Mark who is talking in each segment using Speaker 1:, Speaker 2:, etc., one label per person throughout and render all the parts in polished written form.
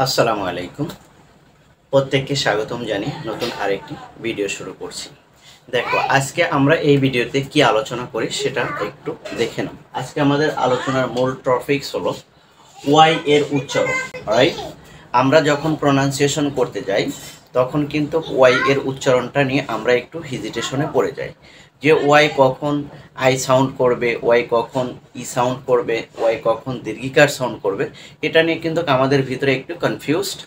Speaker 1: আসসালামু আলাইকুম। প্রত্যেককে স্বাগতম জানিয়ে নতুন আরেকটি ভিডিও শুরু করছি। দেখো, আজকে আমরা এই ভিডিওতে কি আলোচনা করি সেটা একটু দেখে নাও। আজকে আমাদের আলোচনার মূল টপিকস হলো ওয়াই এর উচ্চারণ। রাইট, আমরা যখন প্রনাউন্সিয়েশন করতে যাই তখন কিন্তু ওয়াই এর উচ্চারণটা নিয়ে আমরা একটু হেজিটেশনে পড়ে যাই, যে ওয়াই কখন আই সাউন্ড করবে, ওয়াই কখন ই সাউন্ড করবে, ওয়াই কখন দীর্ঘিকার সাউন্ড করবে। এটা নিয়ে কিন্তু আমাদের ভিতরে একটু কনফিউজড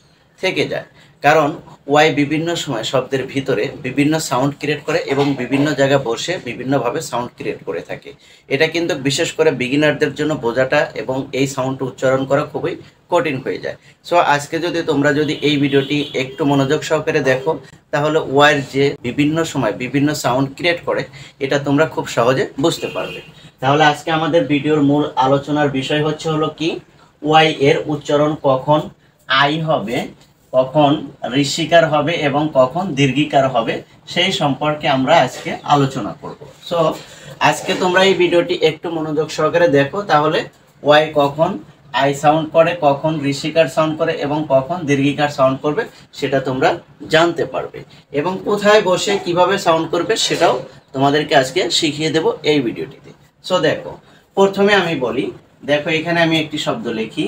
Speaker 1: থেকে যায়, কারণ ওয়াই বিভিন্ন সময় শব্দের ভিতরে বিভিন্ন সাউন্ড ক্রিয়েট করে এবং বিভিন্ন জায়গায় বসে বিভিন্নভাবে সাউন্ড ক্রিয়েট করে থাকে। এটা কিন্তু বিশেষ করে বিগিনারদের জন্য বোঝাটা এবং এই সাউন্ড উচ্চারণ করা খুবই কঠিন হয়ে যায়। সো আজকে তোমরা যদি এই ভিডিওটি একটু মনোযোগ সহকারে দেখো, তাহলে ওয়াইয়ের যে বিভিন্ন সময় বিভিন্ন সাউন্ড ক্রিয়েট করে এটা তোমরা খুব সহজে বুঝতে পারবে। তাহলে আজকে আমাদের ভিডিওর মূল আলোচনার বিষয় হলো কি, ওয়াই এর উচ্চারণ কখন আই হবে, কখন ঋষিকার হবে এবং কখন দীর্ঘিকার হবে, সেই সম্পর্কে আমরা আজকে আলোচনা করব। সো আজকে তোমরা এই ভিডিওটি একটু মনোযোগ সহকারে দেখো, তাহলে ওয়াই কখন আই সাউন্ড করে, কখন ঋষিকার সাউন্ড করে এবং কখন দীর্ঘিকার সাউন্ড করবে সেটা তোমরা জানতে পারবে, এবং কোথায় বসে কিভাবে সাউন্ড করবে সেটাও তোমাদেরকে আজকে শিখিয়ে দেব এই ভিডিওটিতে। সো দেখো, প্রথমে আমি বলি, দেখো এখানে আমি একটি শব্দ লিখি,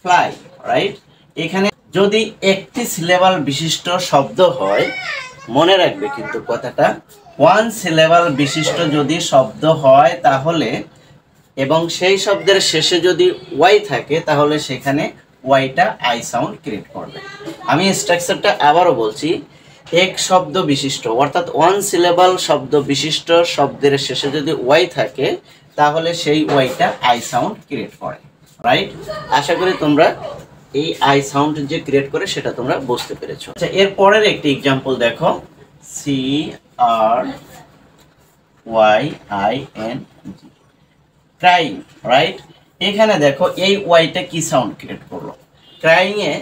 Speaker 1: ফ্লাই। রাইট, এখানে যদি একটি সিলেবাল বিশিষ্ট শব্দ হয়, মনে রাখবে কিন্তু কথাটা, ওয়ান সিলেবাল বিশিষ্ট যদি শব্দ হয় তাহলে, এবং সেই শব্দের শেষে যদি ওয়াই থাকে, তাহলে সেখানে ওয়াইটা আই সাউন্ড ক্রিয়েট করবে। আমি স্ট্রাকচারটা আবারও বলছি, এক শব্দ বিশিষ্ট অর্থাৎ ওয়ান সিলেবাল শব্দ বিশিষ্ট শব্দের শেষে যদি ওয়াই থাকে, তাহলে সেই ওয়াইটা আই সাউন্ড ক্রিয়েট করে। রাইট, আশা করি তোমরা এই আই সাউন্ড যে ক্রিয়েট করে সেটা তোমরা বুঝতে পেরেছো। আচ্ছা, এর পরের একটি এক্সাম্পল দেখো, C R Y I N G, crying. Right, এখানে দেখো এই ওয়াইটা কি সাউন্ড ক্রিয়েট করলো, ক্রাইং এ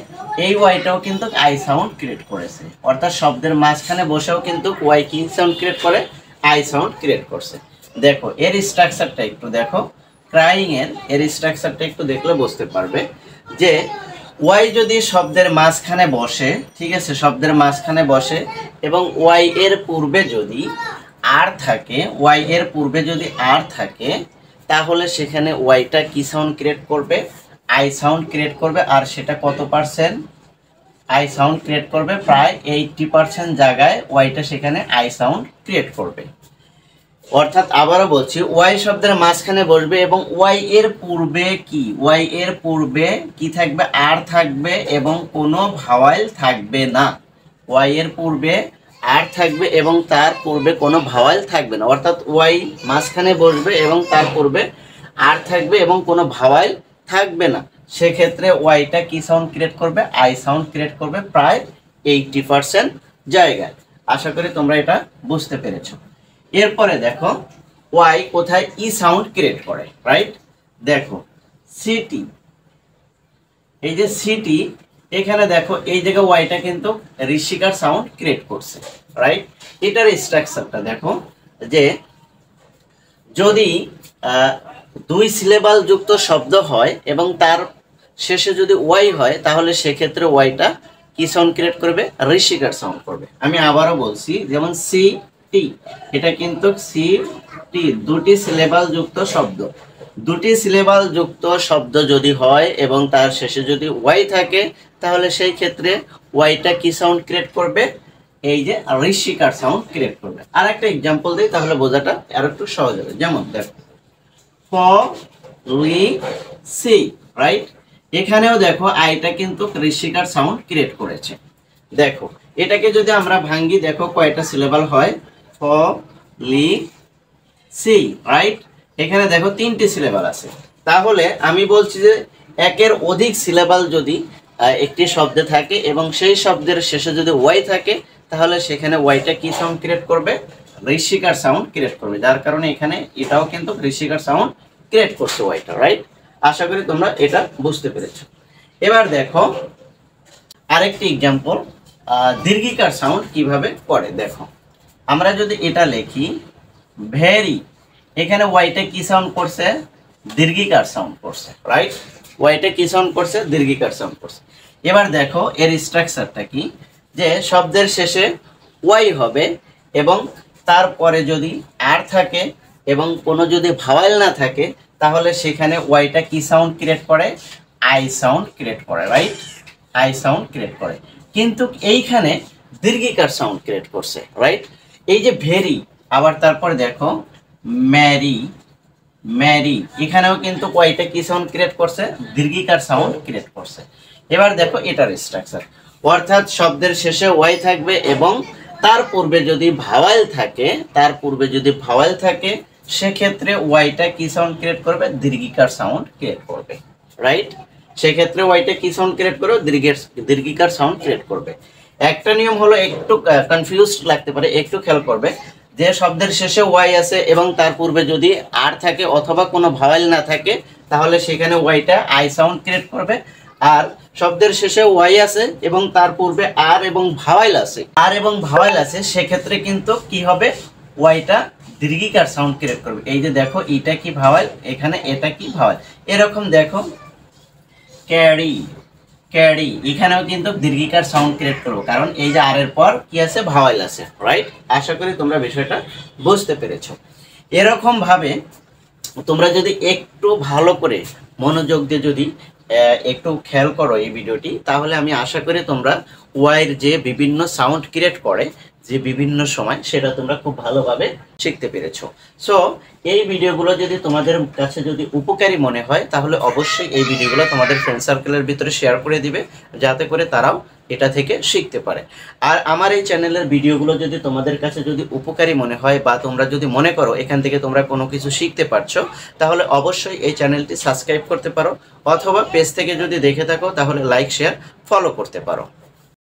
Speaker 1: এই ওয়াইটাও কিন্তু আই সাউন্ড ক্রিয়েট করেছে, অর্থাৎ শব্দের মাঝখানে বসেও কিন্তু ওয়াই কি সাউন্ড ক্রিয়েট করে, আই সাউন্ড ক্রিয়েট করছে। দেখো এর স্ট্রাকচারটা একটু দেখো, ক্রাইং এর স্ট্রাকচারটা একটু দেখলে বুঝতে পারবে যে ওয়াই যদি শব্দের মাঝখানে বসে, ঠিক আছে, শব্দের মাঝখানে বসে এবং ওয়াই এর পূর্বে যদি আর থাকে, ওয়াই এর পূর্বে যদি আর থাকে, তাহলে সেখানে ওয়াইটা কি সাউন্ড ক্রিয়েট করবে, আই সাউন্ড ক্রিয়েট করবে। আর সেটা কত পার্সেন্ট আই সাউন্ড ক্রিয়েট করবে, প্রায় 80% জায়গায় ওয়াইটা সেখানে আই সাউন্ড ক্রিয়েট করবে। অর্থাৎ আবারও বলছি, ওয়াই শব্দের মাঝখানে বসবে এবং ওয়াই এর পূর্বে কি, ওয়াই এর পূর্বে কি থাকবে, আর থাকবে এবং কোনো ভাওয়াল থাকবে না। ওয়াই এর পূর্বে আর থাকবে এবং তার পূর্বে কোনো ভাওয়াল থাকবে না, অর্থাৎ ওয়াই মাঝখানে বসবে এবং তার পূর্বে আর থাকবে এবং কোনো ভাওয়াল থাকবে না। সেক্ষেত্রে ওয়াইটা কি সাউন্ড ক্রিয়েট করবে, আই সাউন্ড ক্রিয়েট করবে প্রায় 80% জায়গায়। আশা করি তোমরা এটা বুঝতে পেরেছো। এরপরে দেখো ওয়াই কোথায় ই সাউন্ড ক্রিয়েট করে। রাইট, দেখো সিটি, এই যে সিটি, এখানে দেখো এই জায়গায় ওয়াইটা কিন্তু ঋষিকার সাউন্ড ক্রিয়েট করছে। রাইট, এটার স্ট্রাকচারটা দেখো, যে যদি দুই সিলেবাল যুক্ত শব্দ হয় এবং তার শেষে যদি ওয়াই হয়, তাহলে সেক্ষেত্রে ওয়াইটা কি সাউন্ড ক্রিয়েট করবে, ঋষিকার সাউন্ড করবে। আমি আবারও বলছি, যেমন সি টি, এটা কিন্তু সি টি দুটি সিলেবাল যুক্ত শব্দ, দুটি সিলেবাল যুক্ত শব্দ যদি হয় এবং তার শেষে যদি ওয়াই থাকে, তাহলে সেই ক্ষেত্রে ওয়াইটা কি সাউন্ড ক্রিয়েট করবে, এই যে ঋষিকার সাউন্ড ক্রিয়েট করবে। আর একটা এক্সাম্পল দিই, তাহলে বোঝাটা আর একটু সহজ হবে। যেমন দেখো পলিসি। রাইট, এখানেও দেখো আইটা কিন্তু ঋষিকার সাউন্ড ক্রিয়েট করেছে। দেখো এটাকে যদি আমরা ভাঙ্গি, দেখো কয়টা সিলেবাল হয়, পলিসি। রাইট, এখানে দেখো 3টি সিলেবাল আছে। তাহলে আমি বলছি যে একের অধিক সিলেবাল যদি একটি শব্দে থাকে এবং সেই শব্দের শেষে যদি ওয়াই থাকে, তাহলে সেখানে ওয়াইটা কি সাউন্ড ক্রিয়েট করবে, ঋষিকার সাউন্ড ক্রিয়েট করবে, যার কারণে এখানে এটাও কিন্তু ঋষিকার সাউন্ড ক্রিয়েট করছে ওয়াইটা। রাইট, আশা করি তোমরা এটা বুঝতে পেরেছো। এবার দেখো আরেকটি এক্সাম্পল, দীর্ঘিকার সাউন্ড কিভাবে করে। দেখো আমরা যদি এটা লিখি ভেরি, এখানে ওয়াইটা কি সাউন্ড করছে, দীর্ঘিকার সাউন্ড করছে। রাইট, ওয়াইটা কি সাউন্ড করছে, দীর্ঘিকার সাউন্ড করছে। এবার দেখো এর স্ট্রাকচারটা কি, যে শব্দের শেষে ওয়াই হবে এবং তারপরে যদি আর থাকে এবং কোনো যদি ভাওয়েল না থাকে তাহলে সেখানে ওয়াইটা কি সাউন্ড ক্রিয়েট করে, আই সাউন্ড ক্রিয়েট করে, রাইট, আই সাউন্ড ক্রিয়েট করে। কিন্তু এইখানে দীর্ঘিকার সাউন্ড ক্রিয়েট করছে, রাইট। এই যে ভেরি, আবার তারপরে দেখো ম্যারি, ম্যারি, এখানেও কিন্তু ওয়াইটা কি সাউন্ড ক্রিয়েট করছে, দীর্ঘিকার সাউন্ড ক্রিয়েট করছে। এবার দেখো এটার স্ট্রাকচার, অর্থাৎ শব্দের শেষে ওয়াই থাকবে এবং তার পূর্বে যদি ভাওয়েল থাকে, তার পূর্বে যদি ভাওয়েল থাকে সেক্ষেত্রে ওয়াইটা কি সাউন্ড ক্রিয়েট করবে, দীর্ঘিকার সাউন্ড ক্রিয়েট করবে, রাইট। সেক্ষেত্রে ওয়াইটা কি সাউন্ড ক্রিয়েট করবে, দীর্ঘিকার সাউন্ড ক্রিয়েট করবে। একটা নিয়ম হলো, একটু কনফিউজড লাগতে পারে, একটু খেয়াল করবে, যে শব্দের শেষে ওয়াই আছে এবং তার পূর্বে যদি আর থাকে অথবা কোনো ভাওয়েল না থাকে তাহলে সেখানে ওয়াইটা আই সাউন্ড ক্রিয়েট করবে। আর শব্দের শেষে ওয়াই আছে এবং তার পূর্বে আর এবং ভাওয়েল আছে, সেক্ষেত্রে কিন্তু কি হবে, ওয়াইটা দীর্ঘিকার সাউন্ড ক্রিয়েট করবে। এই যে দেখো এটা কি ভাওয়েল, এখানে এটা কি ভাওয়েল, এরকম দেখো ক্যারি, ক্যারি, এখানেও কিন্তু দীর্ঘিকার সাউন্ড ক্রিয়েট করবো, কারণ এই যে আর এর পর কি আছে, ভাওয়েল আছে, রাইট। আশা করি তোমরা বিষয়টা বুঝতে পেরেছো। এরকম ভাবে তোমরা যদি একটু ভালো করে মনোযোগ দিয়ে যদি একটু খেয়াল করো এই ভিডিওটি, তাহলে আমি আশা করি তোমরা ওয়াইয়ের যে বিভিন্ন সাউন্ড ক্রিয়েট করে যে বিভিন্ন সময়, সেটা তোমরা খুব ভালোভাবে শিখতে পেরেছো। সো এই ভিডিওগুলো যদি তোমাদের কাছে যদি উপকারী মনে হয় তাহলে অবশ্যই এই ভিডিওগুলো তোমাদের ফ্রেন্ড সার্কেলের ভিতরে শেয়ার করে দিবে, যাতে করে তারাও এটা থেকে শিখতে পারে। আর আমার এই চ্যানেলের ভিডিওগুলো যদি তোমাদের কাছে যদি উপকারী মনে হয় বা তোমরা যদি মনে করো এখান থেকে তোমরা কোনো কিছু শিখতে পারছো, তাহলে অবশ্যই এই চ্যানেলটি সাবস্ক্রাইব করতে পারো, অথবা পেজ থেকে যদি দেখে থাকো তাহলে লাইক, শেয়ার, ফলো করতে পারো।